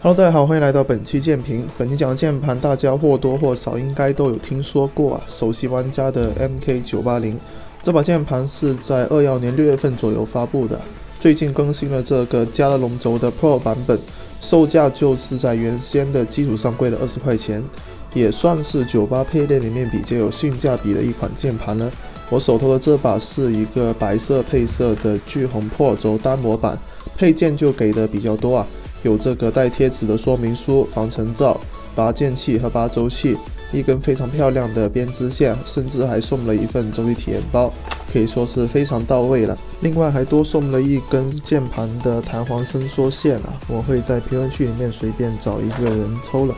Hello， 大家好，欢迎来到本期剑评。本期讲的键盘，大家或多或少应该都有听说过啊。首席玩家的 MK980，这把键盘是在21年6月份左右发布的，最近更新了这个加了龙轴的 Pro 版本，售价就是在原先的基础上贵了20块钱，也算是98配列里面比较有性价比的一款键盘了。我手头的这把是一个白色配色的巨红 Pro 轴单模版，配件就给的比较多啊。有这个带贴纸的说明书、防尘罩、拔键器和拔轴器，一根非常漂亮的编织线，甚至还送了一份轴体体验包，可以说是非常到位了。另外还多送了一根键盘的弹簧伸缩线啊，我会在评论区里面随便找一个人抽了。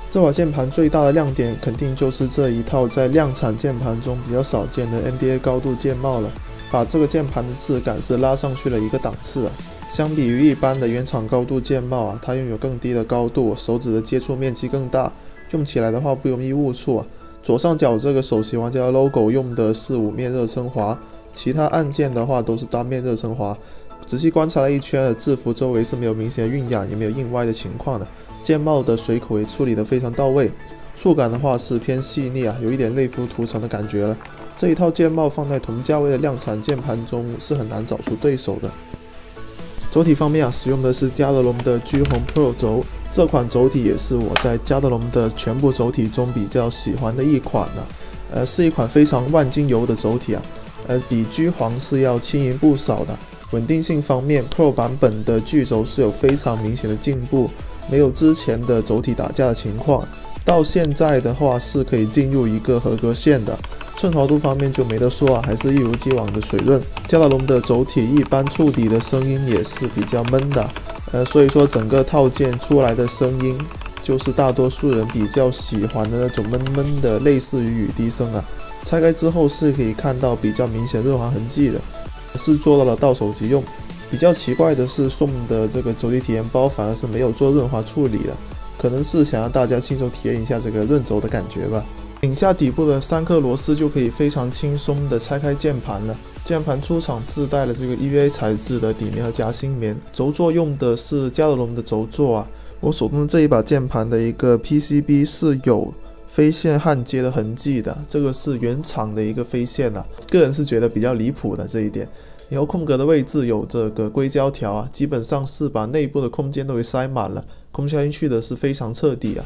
这把键盘最大的亮点肯定就是这一套在量产键盘中比较少见的 NBA 高度键帽了，把这个键盘的质感是拉上去了一个档次啊。相比于一般的原厂高度键帽啊，它拥有更低的高度，手指的接触面积更大，用起来的话不容易误触啊。左上角这个首席玩家的 logo 用的是5面热升华，其他按键的话都是单面热升华。仔细观察了一圈的制服周围是没有明显的晕染，也没有印歪的情况的。键帽的水口也处理得非常到位，触感的话是偏细腻啊，有一点类肤涂层的感觉了。这一套键帽放在同价位的量产键盘中是很难找出对手的。轴体方面啊，使用的是加德龙的巨红 Pro 轴，这款轴体也是我在加德龙的全部轴体中比较喜欢的一款呢。是一款非常万金油的轴体啊，比巨黄是要轻盈不少的。稳定性方面 ，Pro 版本的巨轴是有非常明显的进步，没有之前的轴体打架的情况。到现在的话是可以进入一个合格线的。顺滑度方面就没得说啊，还是一如既往的水润。加德龙的轴体一般触底的声音也是比较闷的，所以说整个套件出来的声音就是大多数人比较喜欢的那种闷闷的，类似于雨滴声啊。拆开之后是可以看到比较明显润滑痕迹的，是做到了到手即用。比较奇怪的是送的这个轴体体验包反而是没有做润滑处理的，可能是想让大家亲手体验一下这个润轴的感觉吧。拧下底部的3颗螺丝就可以非常轻松的拆开键盘了。键盘出厂自带了这个 EVA 材质的底面和夹心棉，轴座用的是加德龙的轴座啊。我手中的这一把键盘的一个 PCB 是有飞线焊接的痕迹的，这个是原厂的一个飞线啊，个人是觉得比较离谱的这一点。然后空格的位置有这个硅胶条啊，基本上是把内部的空间都给塞满了，空下进去的是非常彻底啊。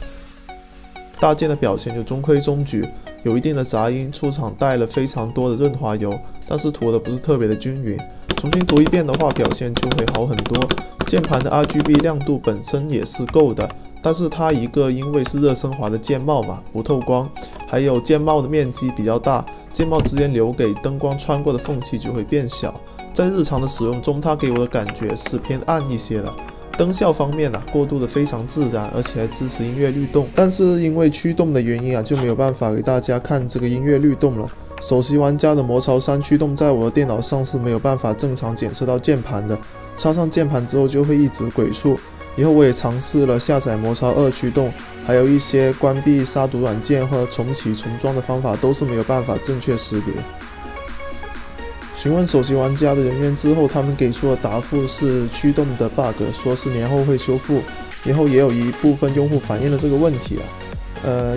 大件的表现就中规中矩，有一定的杂音，出厂带了非常多的润滑油，但是涂的不是特别的均匀。重新涂一遍的话，表现就会好很多。键盘的 RGB 亮度本身也是够的，但是它一个因为是热升华的键帽嘛，不透光，还有键帽的面积比较大，键帽之间留给灯光穿过的缝隙就会变小。在日常的使用中，它给我的感觉是偏暗一些的。灯效方面啊，过渡的非常自然，而且还支持音乐律动，但是因为驱动的原因啊，就没有办法给大家看这个音乐律动了。首席玩家的魔潮3驱动在我的电脑上是没有办法正常检测到键盘的，插上键盘之后就会一直鬼畜。以后我也尝试了下载魔潮2驱动，还有一些关闭杀毒软件或者重启重装的方法，都是没有办法正确识别。询问首席玩家的人员之后，他们给出的答复是驱动的 bug， 说是年后会修复。以后也有一部分用户反映了这个问题啊。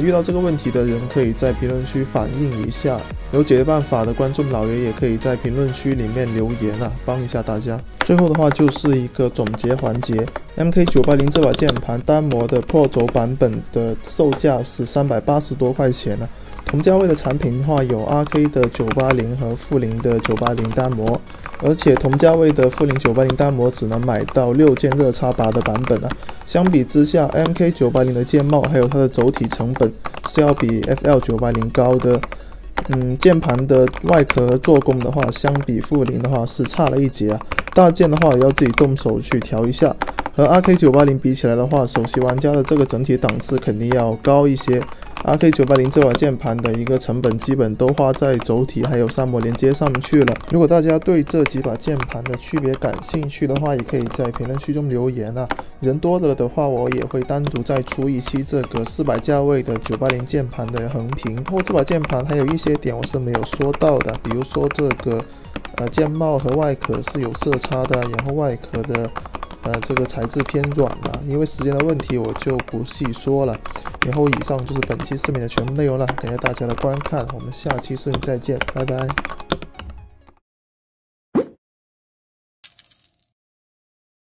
遇到这个问题的人可以在评论区反映一下，有解决办法的观众老爷也可以在评论区里面留言啊，帮一下大家。最后的话就是一个总结环节 ，MK980 这把键盘单模的 Pro 轴版本的售价是380多块钱呢。同价位的产品的话，有 RK 的980和负零的980单模，而且同价位的负零980单模只能买到6键热插拔的版本啊。相比之下 ，MK980 的键帽还有它的轴体成本是要比 FL980 高的。键盘的外壳和做工的话，相比负零的话是差了一截啊。大件的话也要自己动手去调一下。和 RK980 比起来的话，首席玩家的这个整体档次肯定要高一些。RK980 这把键盘的一个成本基本都花在轴体还有3模连接上面去了。如果大家对这几把键盘的区别感兴趣的话，也可以在评论区中留言啊。人多了的话，我也会单独再出一期这个400价位的980键盘的横评。然后这把键盘还有一些点我是没有说到的，比如说这个键帽和外壳是有色差的，然后外壳的这个材质偏软了，因为时间的问题我就不细说了。然后以上就是本期视频的全部内容了，感谢大家的观看，我们下期视频再见，拜拜。